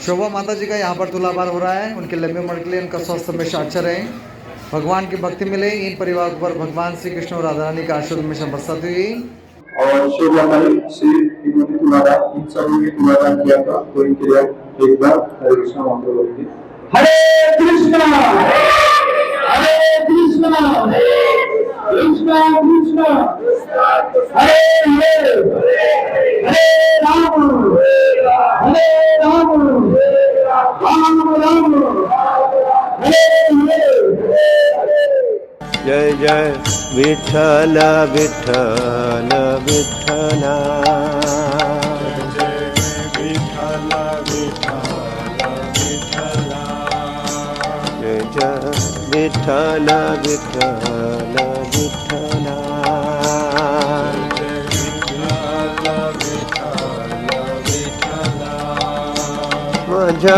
शोभा माता जी का यहाँ पर तुलाभार हो रहा है। उनके लंबे उम्र के लिए उनका स्वास्थ्य हमेशा अच्छा रहे, भगवान की भक्ति मिले। इन परिवार पर भगवान श्री कृष्ण और राधा रानी का आशीर्वाद हमेशा बरसाती हुई। और शोभा माई श्री इन्होंने तुम्हारा इन सभी ने तुम्हारा किया था, तो इनके लिए एक बार हरे कृष्णा मंत्र बोलिए। हरे कृष्णा कृष्णा कृष्णा हरे हरे हरे राम राम राम हरे हरे। जय जय विठ्ठल विठ्ठल विठ्ठला, जय विठ्ठल विठ्ठल विठ्ठला, जय जय विठ्ठल विठ्ठल विठ्ठला, जय विठ्ठल विठ्ठल विठ्ठला, माझा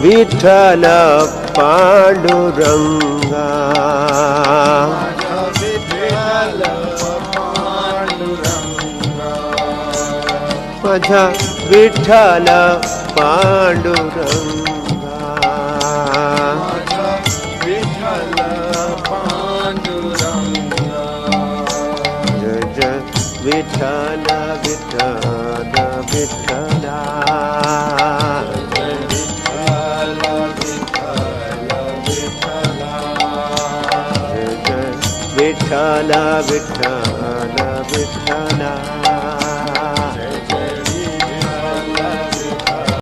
विठ्ठल पांडुरंगा, माझा विठ्ठल पांडुरंगा, माझा विठ्ठल पांडुरंगा, जय जय विठ्ठल विठ्ठल विठ्ठला, जय विठ्ठल विठ्ठल विठ्ठला, जय जय विठ्ठल विठ्ठल विठ्ठला।